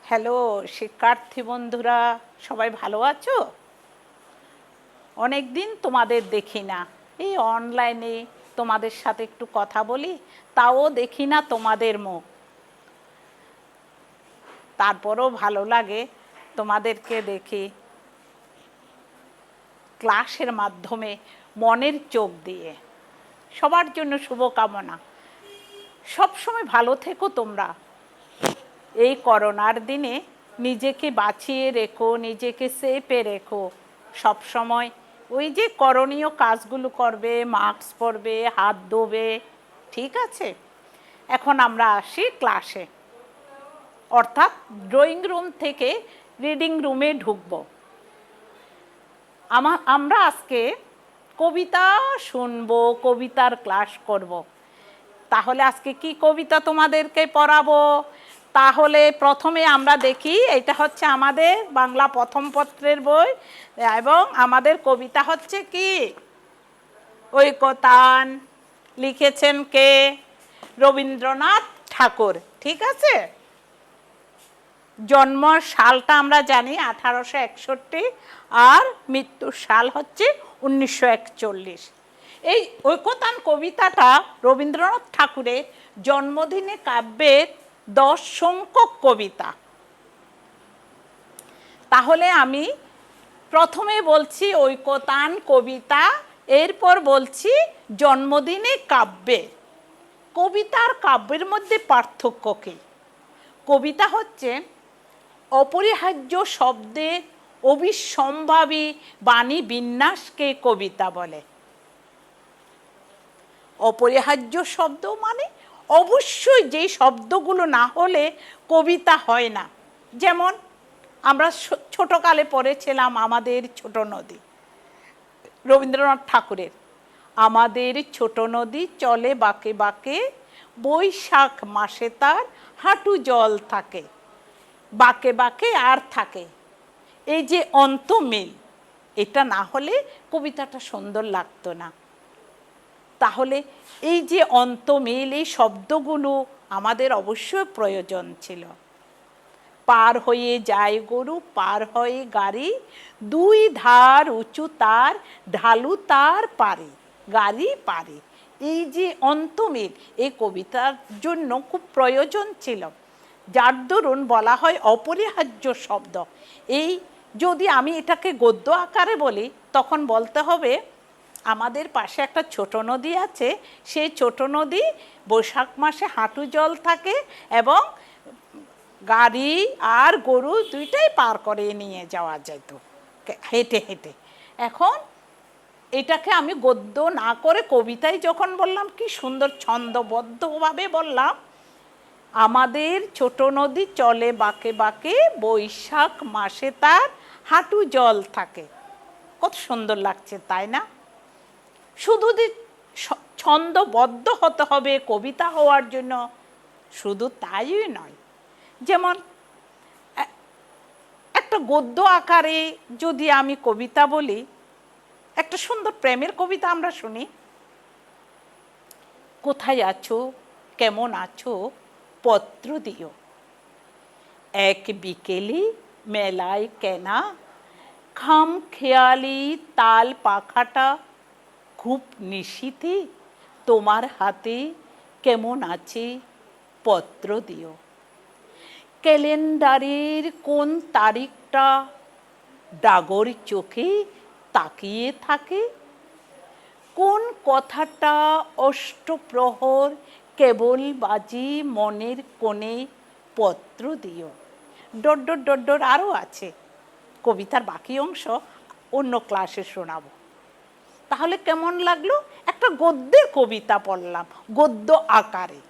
Hello শিক্ষার্থী বন্ধুরা, সবাই ভালো আছো? অনেক দিন তোমাদের দেখি না, এই অনলাইনে তোমাদের সাথে একটু কথা বলি, তাও দেখি না তোমাদের মুখ। তারপরও ভালো লাগে তোমাদেরকে দেখি ক্লাসের মাধ্যমে, মনের চোখ দিয়ে। সবার জন্য শুভকামনা, সবসময় ভালো থেকো তোমরা। এই করোনার দিনে নিজেকে বাঁচিয়ে রেখো, নিজেকে সেফে রেখো। সব সময় ওই যে করণীয় কাজগুলো করবে, মাস্ক পরবে, হাত ধোবে, ঠিক আছে? এখন আমরা আসি ক্লাসে, অর্থাৎ ড্রয়িং রুম থেকে রিডিং রুমে ঢুকব। আমরা আজকে কবিতা শুনবো, কবিতার ক্লাস করব। তাহলে আজকে কি কবিতা তোমাদেরকে পড়াবো? তাহলে প্রথমে আমরা দেখি, এটা হচ্ছে আমাদের বাংলা প্রথম পত্রের বই, এবং আমাদের কবিতা হচ্ছে কি ঐকতান। লিখেছেন কে? রবীন্দ্রনাথ ঠাকুর, ঠিক আছে? জন্ম সালটা আমরা জানি 1861, আর মৃত্যুর সাল হচ্ছে 1941। এই ঐকতান কবিতাটা রবীন্দ্রনাথ ঠাকুরের জন্মদিনে কাব্যের 10 সংখ্যক কবিতা। তাহলে আমি প্রথমে বলছি ঐকতান কবিতা, এরপর বলছি জন্মদিনে কাব্যে। কবিতার কাব্যের মধ্যে পার্থক্য কী? কবিতা হচ্ছে অপরিহার্য শব্দে অবিসম্ভাবী বাণী বিন্যাসকে কবিতা বলে। অপরিহার্য শব্দ মানে অবশ্যই যেই শব্দগুলো না হলে কবিতা হয় না। যেমন আমরা ছোটকালে পড়েছিলাম আমাদের ছোট নদী, রবীন্দ্রনাথ ঠাকুরের। আমাদের ছোট নদী চলে বাঁকে বাঁকে, বৈশাখ মাসে তার হাঁটু জল থাকে, বাঁকে বাঁকে আর থাকে। এই যে অন্তমিল, এটা না হলে কবিতাটা সুন্দর লাগতো না। তাহলে এই যে অন্তমিল, এই শব্দগুলো আমাদের অবশ্যই প্রয়োজন ছিল। পার হয়ে যায় গরু, পার হয়ে গাড়ি, দুই ধার উঁচু তার, ঢালু তার পারে, গাড়ি পারে। এই যে অন্তমিল, এই কবিতার জন্য খুব প্রয়োজন ছিল, যার দরুন বলা হয় অপরিহার্য শব্দ। এই যদি আমি এটাকে গদ্য আকারে বলি, তখন বলতে হবে আমাদের পাশে একটা ছোট নদী আছে, সেই ছোট নদী বৈশাখ মাসে হাঁটু জল থাকে, এবং গাড়ি আর গরু দুইটাই পার করে নিয়ে যাওয়া যেত হেঁটে হেঁটে। এখন এটাকে আমি গদ্য না করে কবিতায় যখন বললাম, কি সুন্দর ছন্দবদ্ধভাবে বললাম, আমাদের ছোট নদী চলে বাঁকে বাঁকে, বৈশাখ মাসে তার হাঁটু জল থাকে। কত সুন্দর লাগছে, তাই না? শুধু ছন্দবদ্ধ হতে হবে কবিতা হওয়ার জন্য, শুধু তাই নয়। যেমন একটা গদ্য আকারে যদি আমি কবিতা বলি, একটা সুন্দর প্রেমের কবিতা আমরা শুনি। কোথায় আছো, কেমন আছো, পত্র দিও, এক বিকেলে মেলায় কেনা, খাম খেয়ালি তাল পাখাটা, খুব নিশীথে তোমার হাতে, কেমন আছে, পত্র দিও। ক্যালেন্ডারের কোন তারিখটা ডাগর চোখে তাকিয়ে থাকে, কোন কথাটা অষ্টপ্রহর কেবল বাজি মনের কোণে, পত্র দিও। ডড্ডর ডড্ডর আরও আছে, কবিতার বাকি অংশ অন্য ক্লাসে শোনাবো। তাহলে কেমন লাগলো? একটা গদ্যের কবিতা পড়লাম, গদ্য আকারে।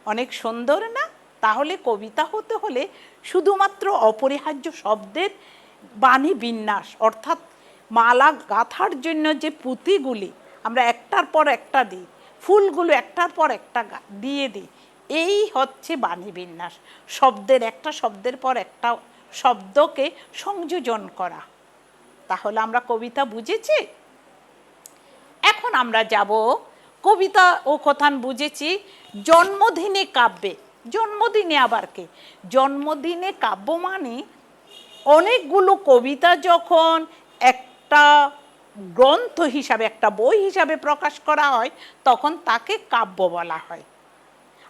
অনেক সুন্দর না? তাহলে কবিতা হতে হলে শুধুমাত্র অপরিহার্য শব্দের বাণী বিন্যাস, অর্থাৎ মালা গাঁথার জন্য যে পুঁতিগুলি আমরা একটার পর একটা দিই, ফুলগুলো একটার পর একটা দিয়ে দিই, এই হচ্ছে বাণী বিন্যাস। শব্দের একটা শব্দের পর একটা শব্দকে সংযোজন করা। তাহলে আমরা কবিতা বুঝেছি। এখন আমরা যাব কবিতা ও কথান বুঝেছি, জন্মদিনে কাব্যে। জন্মদিনে আবার কে? জন্মদিনে কাব্য মানে অনেকগুলো কবিতা যখন একটা গ্রন্থ হিসাবে, একটা বই হিসাবে প্রকাশ করা হয়, তখন তাকে কাব্য বলা হয়।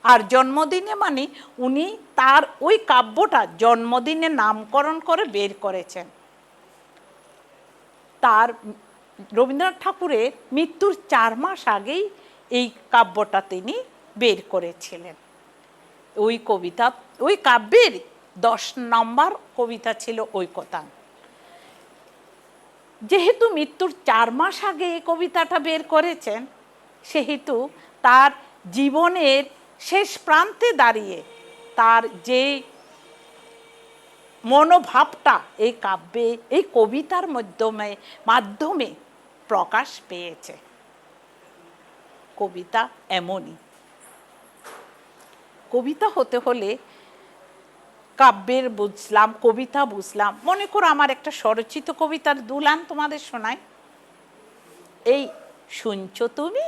আর জন্মদিনে মানে উনি তার ওই কাব্যটা জন্মদিনে নামকরণ করে বের করেছেন। তার রবীন্দ্রনাথ ঠাকুরের মৃত্যুর 4 মাস আগেই এই কাব্যটা তিনি বের করেছিলেন। ওই কবিতা, ওই কাব্যের 10 নম্বর কবিতা ছিল ঐকতান। যেহেতু মৃত্যুর 4 মাস আগে এই কবিতাটা বের করেছেন, সেহেতু তার জীবনের শেষ প্রান্তে দাঁড়িয়ে তার যে মনোভাবটা এই কাব্যে, এই কবিতার মাধ্যমে প্রকাশ পেয়েছে। কবিতা এমনই, কবিতা হতে হলে কাব্যের বুঝলাম, কবিতা বুঝলাম। মনে করো আমার একটা স্বরচিত কবিতার 2 লাইন তোমাদের শোনাই। এই শুনছো তুমি,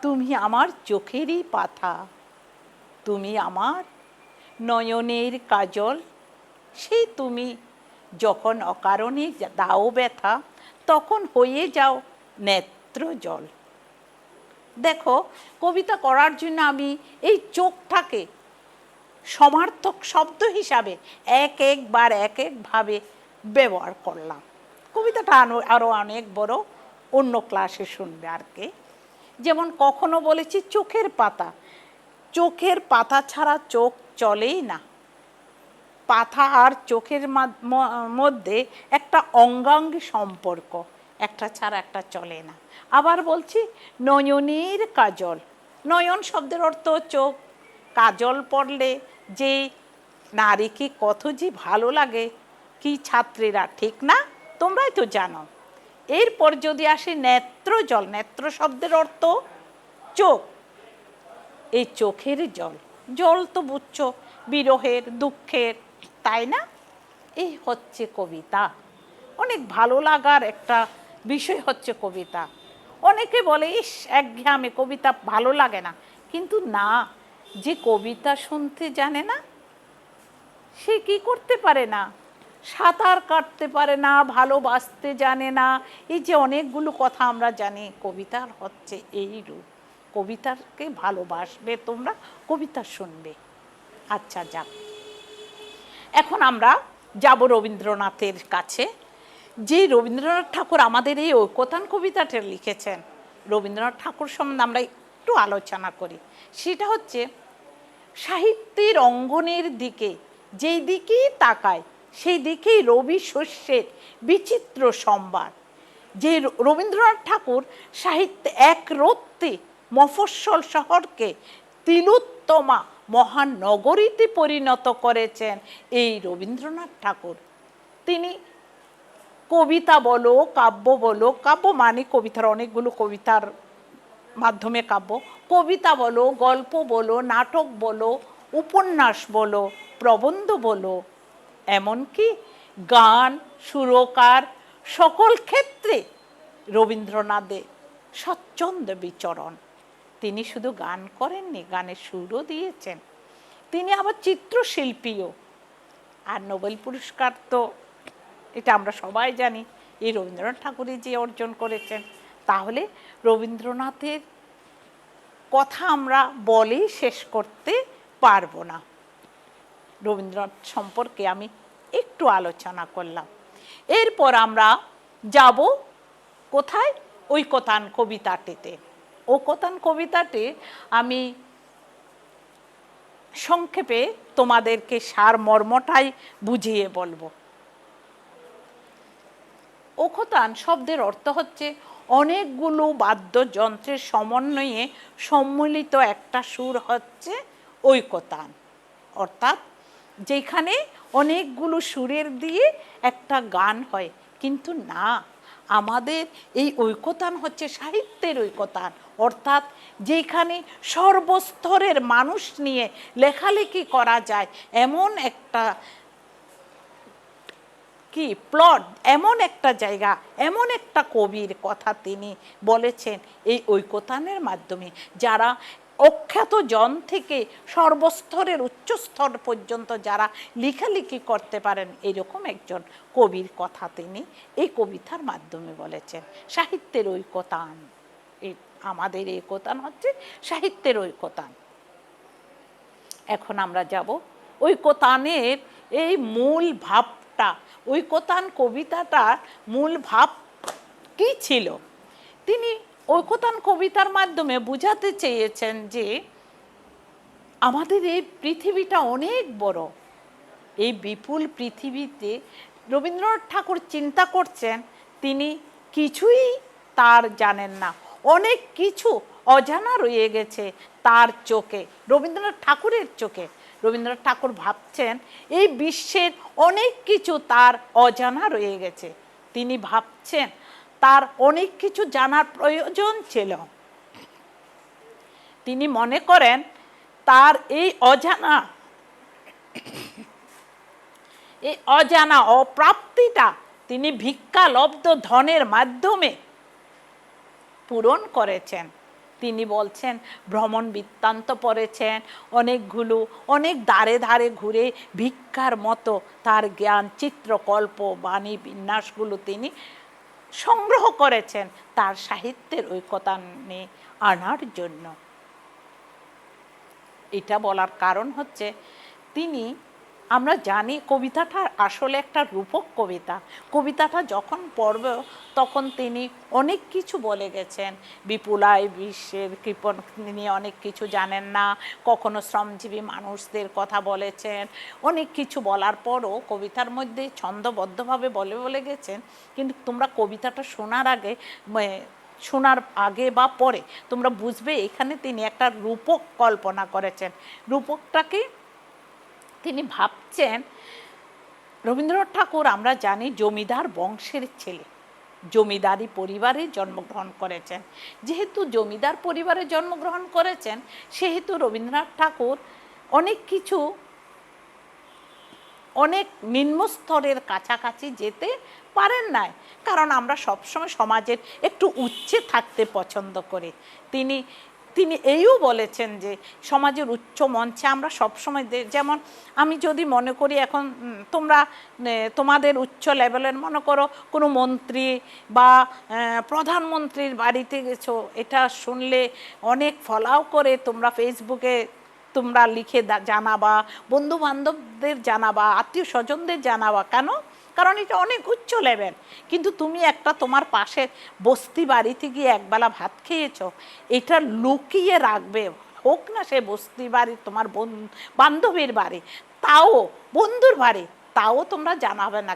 তুমি আমার চোখেরই পাতা, তুমি আমার নয়নের কাজল, সেই তুমি যখন অকারণে দাও ব্যথা, তখন হয়ে যাও নেত্র জল। দেখো, কবিতা করার জন্য আমি এই চোখটাকে সমার্থক শব্দ হিসাবে একবার এক একভাবে ব্যবহার করলাম। কবিতাটা আরও অনেক বড়, অন্য ক্লাসে শুনবে আর কে। যেমন কখনো বলেছি চোখের পাতা, চোখের পাতা ছাড়া চোখ চলেই না। পাতা আর চোখের মধ্যে একটা অঙ্গাঙ্গী সম্পর্ক, একটা ছাড়া একটা চলে না। আবার বলছি নয়নের কাজল, নয়ন শব্দের অর্থ চোখ। কাজল পড়লে যে নারীকে কত যে ভালো লাগে, কি ছাত্রীরা, ঠিক না? তোমরাই তো জানো। এরপর যদি আসে নেত্র জল, নেত্র শব্দের অর্থ চোখ। এই চোখের জল, জল তো বুঝছো বিরহের, দুঃখের, তাই না? এই হচ্ছে কবিতা। অনেক ভালো লাগার একটা বিষয় হচ্ছে কবিতা। অনেকে বলে ইস একঘেয়েমি, কবিতা ভালো লাগে না। কিন্তু না, যে কবিতা শুনতে জানে না সে কি করতে পারে না? সাঁতার কাটতে পারে না, ভালোবাসতে জানে না। এই যে অনেকগুলো কথা আমরা জানি, কবিতার হচ্ছে এই রূপ। কবিতাকে ভালোবাসবে তোমরা, কবিতা শুনবে। আচ্ছা যাক, এখন আমরা যাব রবীন্দ্রনাথের কাছে। যে রবীন্দ্রনাথ ঠাকুর আমাদের এই ঐকতান কবিতাটা লিখেছেন, রবীন্দ্রনাথ ঠাকুর সম্বন্ধে আমরা একটু আলোচনা করি। সেটা হচ্ছে সাহিত্যের অঙ্গনের দিকে যেই দিকেই তাকায় সেই দিকেই রবি শস্যের বিচিত্র সম্ভার। যে রবীন্দ্রনাথ ঠাকুর সাহিত্যে এক রত্তে মফস্বল শহরকে তিলোত্তমা মহান নগরীতে পরিণত করেছেন এই রবীন্দ্রনাথ ঠাকুর। তিনি কবিতা বলো, কাব্য বলো, কাব্য মানে কবিতার অনেকগুলো কবিতার মাধ্যমে কাব্য, কবিতা বলো, গল্প বলো, নাটক বলো, উপন্যাস বলো, প্রবন্ধ বলো, এমনকি গান, সুরকার, সকল ক্ষেত্রে রবীন্দ্রনাথের স্বচ্ছন্দ বিচরণ। তিনি শুধু গান করেননি, গানের সুরও দিয়েছেন। তিনি আবার চিত্রশিল্পীও। আর নোবেল পুরস্কার তো এটা আমরা সবাই জানি এই রবীন্দ্রনাথ ঠাকুরই যে অর্জন করেছেন। তাহলে রবীন্দ্রনাথের কথা আমরা বলেই শেষ করতে পারবো না। রবীন্দ্রনাথ সম্পর্কে আমি একটু আলোচনা করলাম। এরপর আমরা যাব কোথায়? ঐকতান কবিতাটিতে। ঐকতান কবিতাটি আমি সংক্ষেপে তোমাদেরকে সারমর্মটাই বুঝিয়ে বলবো। ঐকতান শব্দের অর্থ হচ্ছে অনেকগুলো বাদ্যযন্ত্রের সমন্বয়ে সম্মিলিত একটা সুর হচ্ছে ঐকতান। অর্থাৎ যেখানে অনেকগুলো সুরের দিয়ে একটা গান হয়। কিন্তু না, আমাদের এই ঐকতান হচ্ছে সাহিত্যের ঐকতান। অর্থাৎ যেখানে সর্বস্তরের মানুষ নিয়ে লেখালেখি করা যায় এমন একটা কি প্লট, এমন একটা জায়গা, এমন একটা কবির কথা তিনি বলেছেন এই ঐকতানের মাধ্যমে। যারা অখ্যাত জন থেকে সর্বস্তরের উচ্চস্তর পর্যন্ত যারা লেখালেখি করতে পারেন এরকম একজন কবির কথা তিনি এই কবিতার মাধ্যমে বলেছেন। সাহিত্যের ঐকতান, আমাদের ঐকতান হচ্ছে সাহিত্যের ঐকতান। এখন আমরা যাব ঐকতানের এই মূল ভাবটা, ঐকতান কবিতাটার মূল ভাব কী ছিল। তিনি ঐকতান কবিতার মাধ্যমে বুঝাতে চেয়েছেন যে আমাদের এই পৃথিবীটা অনেক বড়, এই বিপুল পৃথিবীতে রবীন্দ্রনাথ ঠাকুর চিন্তা করছেন তিনি কিছুই তার জানেন না, অনেক কিছু অজানা রয়ে গেছে তার চোখে, রবীন্দ্রনাথ ঠাকুরের চোখে। রবীন্দ্রনাথ ঠাকুর ভাবছেন এই বিশ্বের অনেক কিছু তার অজানা রয়ে গেছে, তিনি ভাবছেন তার অনেক কিছু জানার প্রয়োজন ছিল। তিনি মনে করেন তার এই অজানা অপ্রাপ্তিটা তিনি ভিক্ষালব্ধ ধনের মাধ্যমে পূরণ করেছেন। তিনি বলছেন ভ্রমণ বৃত্তান্ত পড়েছেন অনেকগুলো, অনেক ধারে ধারে ঘুরে ভিক্ষার মতো তার জ্ঞান, চিত্রকল্প, বাণী বিন্যাসগুলো তিনি সংগ্রহ করেছেন তার সাহিত্যের ঐকতানে আনার জন্য। এটা বলার কারণ হচ্ছে তিনি, আমরা জানি কবিতাটা আসলে একটা রূপক কবিতা। কবিতাটা যখন পড়ব তখন তিনি অনেক কিছু বলে গেছেন, বিপুলায় বিশ্বের কৃপণ তিনি অনেক কিছু জানেন না, কখনো শ্রমজীবী মানুষদের কথা বলেছেন, অনেক কিছু বলার পরও কবিতার মধ্যে ছন্দবদ্ধভাবে বলে গেছেন। কিন্তু তোমরা কবিতাটা শোনার আগে বা পরে তোমরা বুঝবে এখানে তিনি একটা রূপক কল্পনা করেছেন। রূপকটাকে তিনি ভাবছেন, রবীন্দ্রনাথ ঠাকুর আমরা জানি জমিদার বংশের ছেলে, জমিদারি পরিবারে জন্মগ্রহণ করেছেন। যেহেতু জমিদার পরিবারে জন্মগ্রহণ করেছেন সেহেতু রবীন্দ্রনাথ ঠাকুর অনেক কিছু, অনেক নিম্নস্তরের কাছাকাছি যেতে পারেন নাই, কারণ আমরা সবসময় সমাজের একটু উচ্চে থাকতে পছন্দ করি। তিনি এইও বলেছেন যে সমাজের উচ্চ মঞ্চে আমরা সবসময়, যেমন আমি যদি মনে করি এখন তোমাদের উচ্চ লেভেলের মনে করো কোনো মন্ত্রী বা প্রধানমন্ত্রীর বাড়িতে গেছো, এটা শুনলে অনেক ফলাও করে তোমরা ফেসবুকে তোমরা লিখে জানাবা, বন্ধু বান্ধবদের জানাবা, আত্মীয় স্বজনদের জানাবা। কেন? কারণ এটা অনেক উচ্চ লেভেল। কিন্তু তুমি একটা তোমার পাশের বস্তি বাড়িতে গিয়ে একবেলা ভাত খেয়েছো, এটা লুকিয়ে রাখবে, হোক না সে বস্তি বাড়ি তোমার বান্ধবীর বাড়ি, তাও বন্ধুর বাড়ি, তাও তোমরা জানাবে না।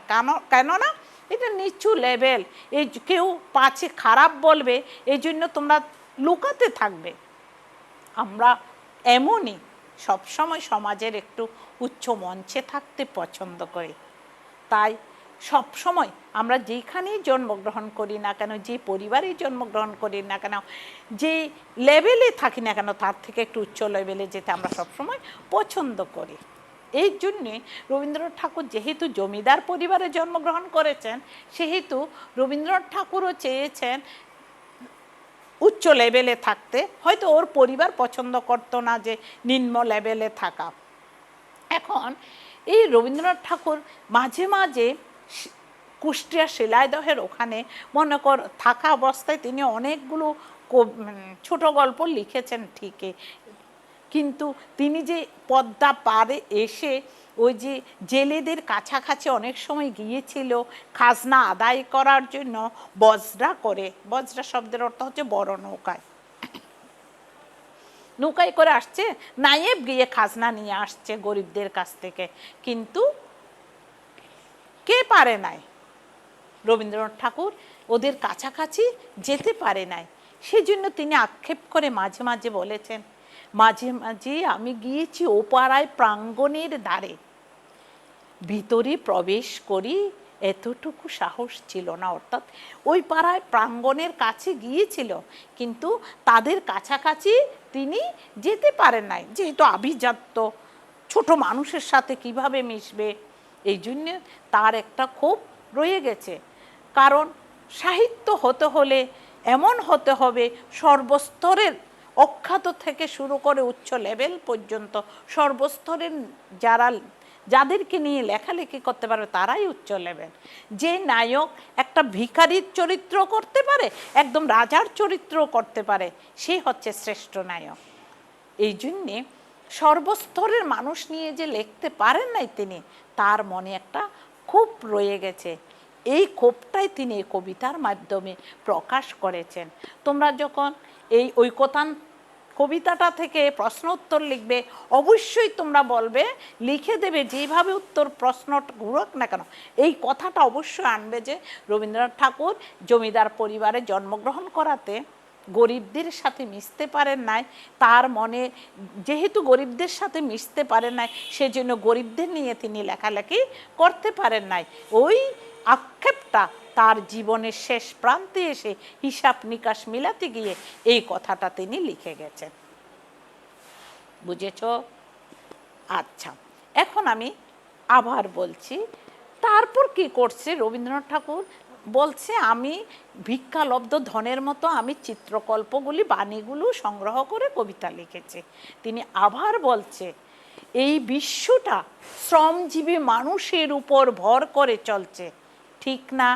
কেননা এটা নিচু লেভেল, এই কেউ পাছে খারাপ বলবে এই জন্য তোমরা লুকাতে থাকবে। আমরা এমনই সবসময় সমাজের একটু উচ্চ মঞ্চে থাকতে পছন্দ করি। তাই সবসময় আমরা যেখানেই জন্মগ্রহণ করি না কেন, যে পরিবারে জন্মগ্রহণ করি না কেন, যে লেভেলে থাকি না কেন, তার থেকে একটু উচ্চ লেভেলে যেতে আমরা সবসময় পছন্দ করি। এই জন্যে রবীন্দ্রনাথ ঠাকুর যেহেতু জমিদার পরিবারে জন্মগ্রহণ করেছেন সেহেতু রবীন্দ্রনাথ ঠাকুরও চেয়েছেন উচ্চ লেভেলে থাকতে। হয়তো ওর পরিবার পছন্দ করতো না যে নিম্ন লেভেলে থাকা। এখন এই রবীন্দ্রনাথ ঠাকুর মাঝে মাঝে কুষ্টিয়া শিলাইদহের ওখানে মনে কর থাকা অবস্থায় তিনি অনেকগুলো ছোট গল্প লিখেছেন ঠিকই, কিন্তু তিনি যে পদ্মা পাড়ে এসে ওই যে জেলেদের কাছাকাছি অনেক সময় গিয়েছিল খাজনা আদায় করার জন্য, বজরা শব্দের অর্থ হচ্ছে বড় নৌকায় করে আসছে, নায়েব গিয়ে খাজনা নিয়ে আসছে গরিবদের কাছ থেকে, কিন্তু কে পারে নাই, রবীন্দ্রনাথ ঠাকুর ওদের কাছাকাছি যেতে পারে নাই। সেজন্য তিনি আক্ষেপ করে মাঝে মাঝে বলেছেন, মাঝে মাঝে আমি গিয়েছি ও পাড়ায় প্রাঙ্গণের ধারে, ভিতরে প্রবেশ করি এতটুকু সাহস ছিল না। অর্থাৎ ওই পাড়ায় প্রাঙ্গণের কাছে গিয়েছিল কিন্তু তাদের কাছাকাছি তিনি যেতে পারেন নাই, যেহেতু আভিজাত্য, ছোট মানুষের সাথে কিভাবে মিশবে, এই জন্য তার একটা ক্ষোভ রয়ে গেছে। কারণ সাহিত্য হতে হলে এমন হতে হবে সর্বস্তরের অখ্যাত থেকে শুরু করে উচ্চ লেভেল পর্যন্ত সর্বস্তরের যাদেরকে নিয়ে লেখালেখি করতে পারবে তারাই উচ্চ লেভেল। যে নায়ক একটা ভিখারির চরিত্র করতে পারে, একদম রাজার চরিত্র করতে পারে, সে হচ্ছে শ্রেষ্ঠ নায়ক। এই জন্যে সর্বস্তরের মানুষ নিয়ে যে লিখতে পারেন নাই তিনি, তার মনে একটা ক্ষোভ রয়ে গেছে। এই ক্ষোভটাই তিনি এই কবিতার মাধ্যমে প্রকাশ করেছেন। তোমরা যখন এই ঐকতান কবিতাটা থেকে প্রশ্ন উত্তর লিখবে, অবশ্যই তোমরা বলবে, লিখে দেবে যেভাবে উত্তর প্রশ্ন ঘুরুক না কেন, এই কথাটা অবশ্যই আনবে যে রবীন্দ্রনাথ ঠাকুর জমিদার পরিবারে জন্মগ্রহণ করাতে গরিবদের সাথে মিশতে পারেন নাই। তার মনে যেহেতু গরিবদের সাথে মিশতে পারেন নাই, সেজন্য গরিবদের নিয়ে তিনি লেখালেখি করতে পারেন নাই। ওই আক্ষেপটা তার জীবনের শেষ প্রান্তে এসে হিসাব নিকাশ মিলাতে গিয়ে এই কথাটা তিনি লিখে গেছেন। বুঝেছ? আচ্ছা, এখন আমি আবার বলছি, তারপর কি করছে রবীন্দ্রনাথ ঠাকুর? বলছে আমি ভিক্ষালব্ধ ধনের মতো আমি চিত্রকল্পগুলি, বাণীগুলো সংগ্রহ করে কবিতা লিখেছি। তিনি আবার বলছে এই বিশ্বটা শ্রমজীবী মানুষের উপর ভর করে চলছে, ঠিক না?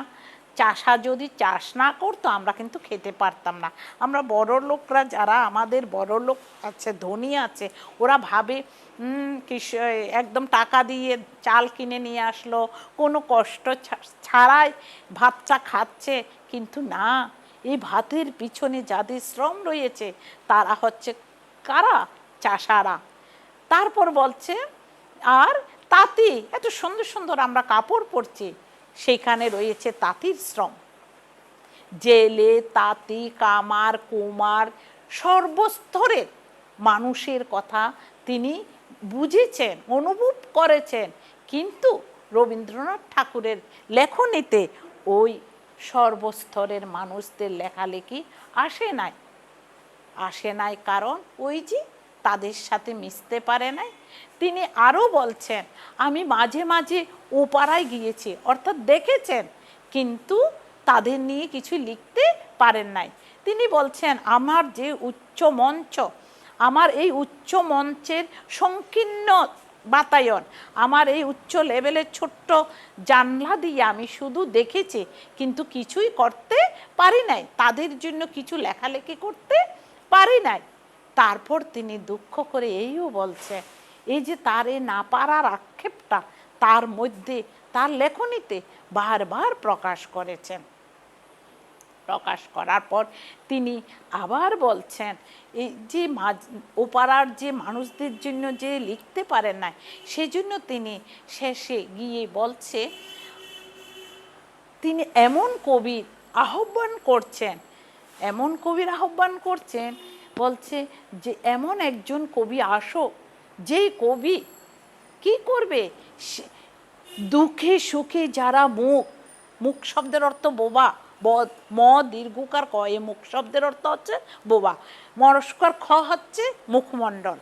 চাষা যদি চাষ না করতো আমরা কিন্তু খেতে পারতাম না। আমরা বড় লোকরা, যারা আমাদের বড় লোক আছে, ধনী আছে, ওরা ভাবে একদম টাকা দিয়ে চাল কিনে নিয়ে আসলো, কোনো কষ্ট ছাড়াই ভাতটা খাচ্ছে। কিন্তু না, এই ভাতের পিছনে যাদের শ্রম রয়েছে তারা হচ্ছে কারা? চাষারা। তারপর বলছে আর তাঁতি, এত সুন্দর সুন্দর আমরা কাপড় পরছি, সেখানে রয়েছে তাঁতির শ্রম। জেলে, তাঁতি, কামার, কুমার, সর্বস্তরের মানুষের কথা তিনি বুঝেছেন, অনুভব করেছেন। কিন্তু রবীন্দ্রনাথ ঠাকুরের লেখনীতে ওই সর্বস্তরের মানুষদের লেখালেখি আসে নাই কারণ ওই যে তাদের সাথে মিশতে পারে নাই। তিনি আরও বলছেন আমি মাঝে মাঝে ওপাড়ায় গিয়েছি, অর্থাৎ দেখেছেন, কিন্তু তাদের নিয়ে কিছু লিখতে পারেন নাই। তিনি বলছেন আমার যে উচ্চ মঞ্চ, আমার এই উচ্চ মঞ্চের সংকীর্ণ বাতায়ন, আমার এই উচ্চ লেভেলের ছোট্ট জানলা দিয়ে আমি শুধু দেখেছি, কিন্তু কিছুই করতে পারি নাই, তাদের জন্য কিছু লেখালেখি করতে পারি নাই। তারপর তিনি দুঃখ করে এইও বলছে, এই যে তার এই না পারার আক্ষেপটা তার মধ্যে, তার লেখনীতে বারবার প্রকাশ করেছেন। প্রকাশ করার পর তিনি আবার বলছেন এই যে ওপাড়ার যে মানুষদের জন্য যে লিখতে পারেন না, সেজন্য তিনি শেষে গিয়ে বলছে, তিনি এমন কবির আহ্বান করছেন, এমন কবির আহ্বান করছেন, বলছে যে এমন একজন কবি আসো, যেই কবি কি করবে, দুঃখে সুখে যারা মুখ শব্দের অর্থ বোবা, ম দীর্ঘকার ক, এ মুখ শব্দের অর্থ হচ্ছে বোবা, মরস্কার খ হচ্ছে মুখমণ্ডল।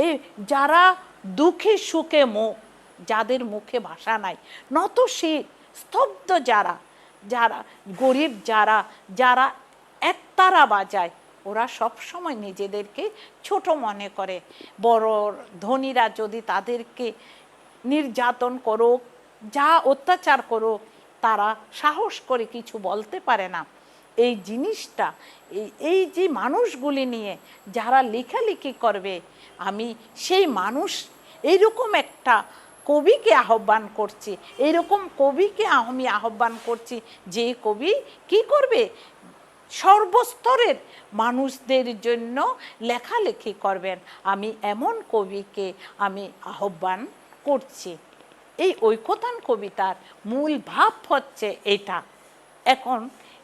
এই যারা দুঃখে সুখে যাদের মুখে ভাষা নাই, নত সে স্তব্ধ যারা, গরিব যারা একতারা বাজায়, ওরা সব সময় নিজেদেরকে ছোট মনে করে। বড় ধনীরা যদি তাদেরকে নির্যাতন করুক, যা অত্যাচার করুক, তারা সাহস করে কিছু বলতে পারে না। এই জিনিসটা, এই যে মানুষগুলি নিয়ে যারা লেখালেখি করবে, আমি সেই মানুষ, এইরকম একটা কবিকে আহ্বান করছি, এইরকম কবিকে আমি আহ্বান করছি, যে কবি কি করবে, সর্বস্তরের মানুষদের জন্য লেখালেখি করবেন। আমি এমন কবিকে আমি আহ্বান করছি। এই ঐকতান কবিতার মূল ভাব হচ্ছে এটা। এখন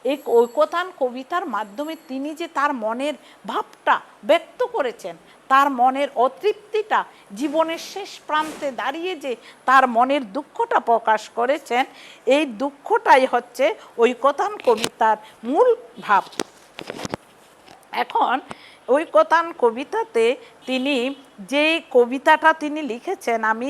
এই ঐকতান কবিতার মাধ্যমে তিনি যে তার মনের ভাবটা ব্যক্ত করেছেন, তার মনের অতৃপ্তিটা, জীবনের শেষ প্রান্তে দাঁড়িয়ে যে তার মনের দুঃখটা প্রকাশ করেছেন, এই দুঃখটাই হচ্ছে ঐকতান কবিতার মূল ভাব। এখন ঐকতান কবিতাতে তিনি যে কবিতাটা তিনি লিখেছেন, আমি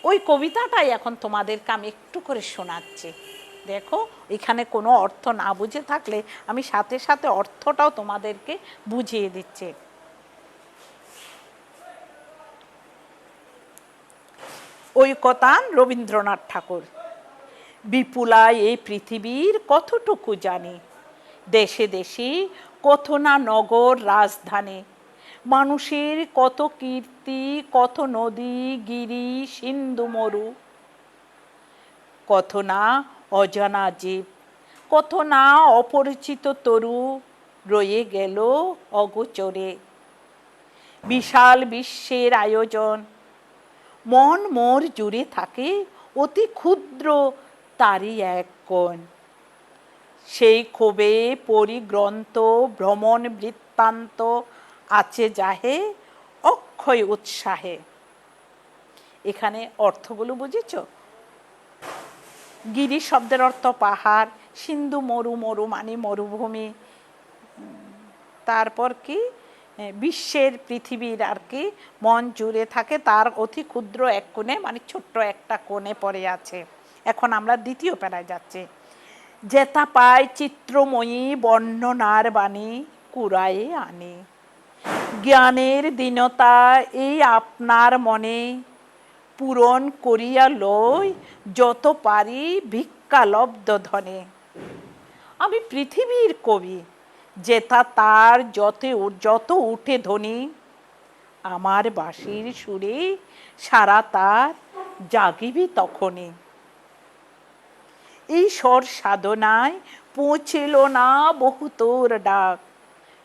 ওই কবিতাটাই এখন তোমাদেরকে আমি একটু করে শোনাচ্ছি। দেখো এখানে কোনো অর্থ না বুঝে থাকলে আমি সাথে সাথে অর্থটাও তোমাদেরকে বুঝিয়ে দিচ্ছি। ঐকতান রবীন্দ্রনাথ ঠাকুর। বিপুলায় এই পৃথিবীর কতটুকু জানি, দেশে দেশে কত না নগর রাজধানী, মানুষের কত কীর্তি, কত নদী গিরি সিন্ধু মরু, কত না অজানা জীব, কত না অপরিচিত তরু রয়ে গেল অগোচরে। বিশাল বিশ্বের আয়োজন, মন মোর জুড়ে থাকে অতি ক্ষুদ্র তারই এক কোণ। সেই ক্ষোভে পরিগ্রন্থ ভ্রমণ বৃত্তান্ত আছে যাহে অক্ষয় উৎসাহে। এখানে অর্থগুলো বুঝেছ? গিরি শব্দের অর্থ পাহাড়, সিন্ধু মরু, মরু মানে মরুভূমি, তারপর কি বিশ্বের পৃথিবীর আর কি মন জুড়ে থাকে তার অতি ক্ষুদ্র এক কোণে, মানে ছোট্ট একটা কোণে পড়ে আছে। এখন আমরা দ্বিতীয় প্যারায় যাচ্ছি। যেতা পায় চিত্রময়ী বর্ণনার বাণী কুড়ায়ে আনে, জ্ঞানের দীনতা এই আপনার মনে পূরণ করিয়া লই যত পারি ভিক্ষালব্ধ ধনে। আমি পৃথিবীর কবি, যেথা তার যত উঠে ধ্বনি, আমার বাঁশির সুরে সারা তার জাগিবি তখনই। এই স্বর সাধনায় পৌঁছিল না বহু তোর ডাক,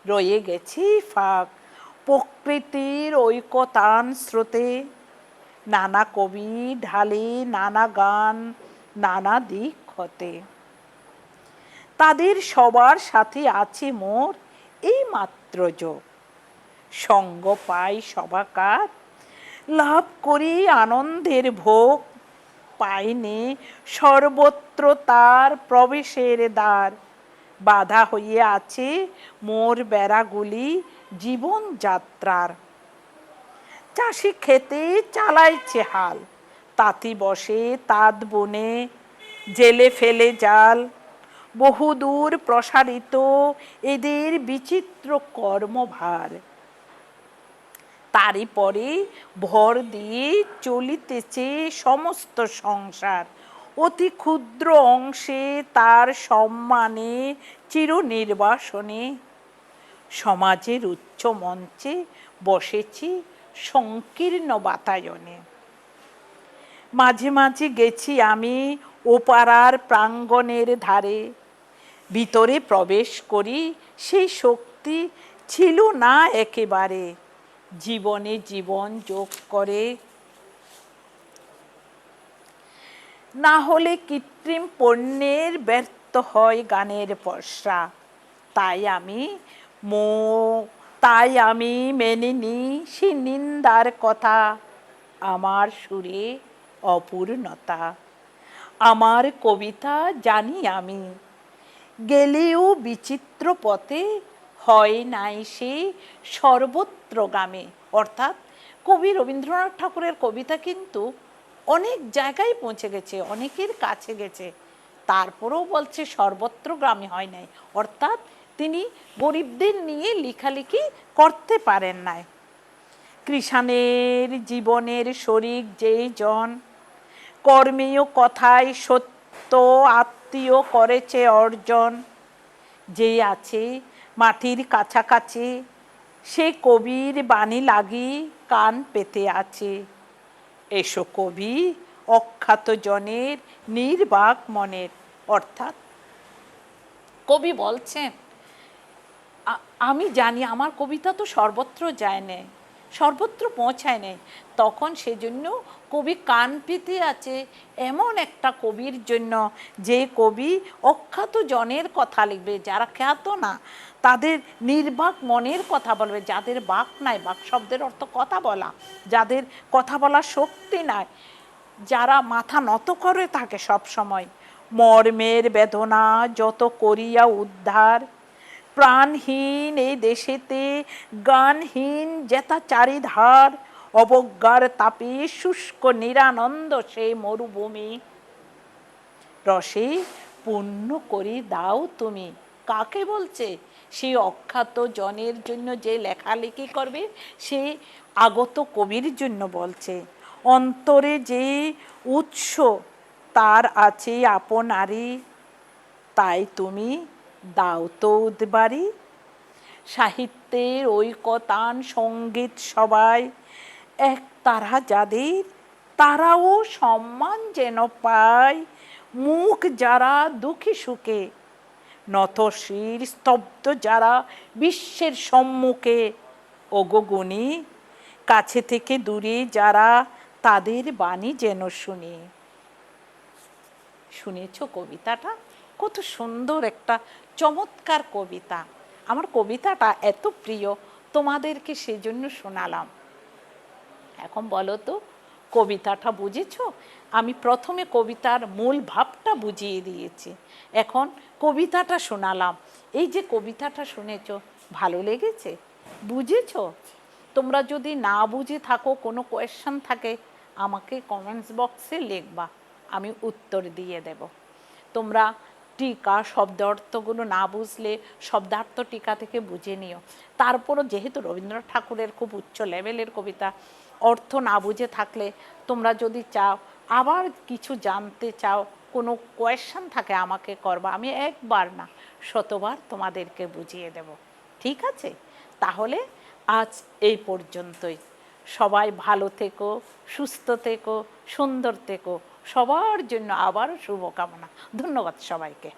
রয়ে গেছি ফাঁক প্রকৃতির ঐকতান স্রোতে, নানা কবি ঢালে নানা গান নানা দিক হতে। তাদের সবার সাথে আছে মোর এই মাত্র যোগ, সঙ্গ পাই সবাকার লাভ করি আনন্দের ভোগ, পাইনে সর্বত্র তার প্রবেশের দ্বার, বাধা হইয়া আছে মোর বেড়াগুলি জীবন যাত্রার। চাষি খেতে চালাইছে হাল, তাঁতি বসে তাঁত বনে, জেলে ফেলে জাল, বহুদূর প্রসারিত এদের বিচিত্র কর্মভার। তারই পরে ভর দিয়ে চলিতেছে সমস্ত সংসার, অতি ক্ষুদ্র অংশে তার সম্মানে চিরনির্বাসনে। সমাজের উচ্চ মঞ্চে বসেছি সংকীর্ণ বাতায়নে। মাঝে মাঝে গেছি আমি ওপাড়ার প্রাঙ্গণের ধারে, ভিতরে প্রবেশ করি সেই শক্তি ছিল না একেবারে, জীবনে জীবন যোগ করে। না হলে কৃত্রিম পণ্যের ব্যর্থ হয় গানের পসরা, তাই আমি মেনে নিই সে নিন্দার কথা, আমার সুরে অপূর্ণতা। আমার কবিতা জানি আমি, গেলেও বিচিত্র পথে হয় নাই সে সর্বত্রগামী। অর্থাৎ কবি রবীন্দ্রনাথ ঠাকুরের কবিতা কিন্তু অনেক জায়গায় পৌঁছে গেছে, অনেকের কাছে গেছে, তারপরেও বলছে সর্বত্রগামী হয় নাই, অর্থাৎ তিনি গরিবদের নিয়ে লেখালেখি করতে পারেন নাই। কৃষাণের জীবনের শরিক যেই জন, কর্মেও কথায় সত্য আত্মীয় করেছে অর্জন, যে আছে মাটির কাছাকাছি সে কবির বাণী লাগি কান পেতে আছে। এসো কবি অখ্যাত জনের নির্বাক মনের। অর্থাৎ কবি বলছেন আমি জানি আমার কবিতা তো সর্বত্র যায় না, সর্বত্র পৌঁছায় নেই, তখন সেজন্য কবি কান পেতে আছে এমন একটা কবির জন্য, যে কবি অখ্যাত জনের কথা লিখবে, যারা খ্যাত না তাদের নির্বাক মনের কথা বলবে, যাদের বাক নাই, বাক শব্দের অর্থ কথা বলা, যাদের কথা বলার শক্তি নাই, যারা মাথা নত করে থাকে সব সময়, মর্মের বেদনা যত করিয়া উদ্ধার, প্রাণহীন এই দেশেতে গানহীন যেতা চারিধার, অবজ্ঞার তাপে শুষ্ক নিরানন্দ সেই মরুভূমি, রসে পূর্ণ করে দাও তুমি। কাকে বলছে? সেই অখ্যাত জনের জন্য যে লেখালেখি করবে, সে আগত কবির জন্য বলছে। অন্তরে যে উৎস তার আছে আপনারই, তাই তুমি দাও তো উদ্বারী। সাহিত্যের ঐকতান সঙ্গীত সবাই এক তারা যাদের, তারাও সম্মান যেন পায়। মুখ যারা দুঃখী সুখে, নতশির স্তব্ধ যারা বিশ্বের সম্মুখে, ওগো গুণী কাছে থেকে দূরে যারা, তাদের বাণী যেন শুনি। শুনেছ কবিতাটা? কত সুন্দর একটা চমৎকার কবিতা। আমার কবিতাটা এত প্রিয়, তোমাদেরকে সেজন্য শোনালাম। এখন বলো তো, কবিতাটা বুঝেছ? আমি প্রথমে কবিতার মূল ভাবটা বুঝিয়ে দিয়েছি, এখন কবিতাটা শোনালাম। এই যে কবিতাটা শুনেছ, ভালো লেগেছে? বুঝেছ? তোমরা যদি না বুঝে থাকো, কোনো কোয়েশ্চন থাকে, আমাকে কমেন্টস বক্সে লিখবা, আমি উত্তর দিয়ে দেব। তোমরা টিকা শব্দ অর্থগুলো না বুঝলে শব্দার্থ টিকা থেকে বুঝে নিও। তারপরও যেহেতু রবীন্দ্রনাথ ঠাকুরের খুব উচ্চ লেভেলের কবিতা, অর্থ না বুঝে থাকলে তোমরা যদি চাও, আবার কিছু জানতে চাও, কোনো কোয়েশ্চন থাকে, আমাকে করবা, আমি একবার না শতবার তোমাদেরকে বুঝিয়ে দেব। ঠিক আছে? তাহলে আজ এই পর্যন্তই। সবাই ভালো থেকো, সুস্থ থেকো, সুন্দর থেকো। সবার জন্য আবারও শুভকামনা। ধন্যবাদ সবাইকে।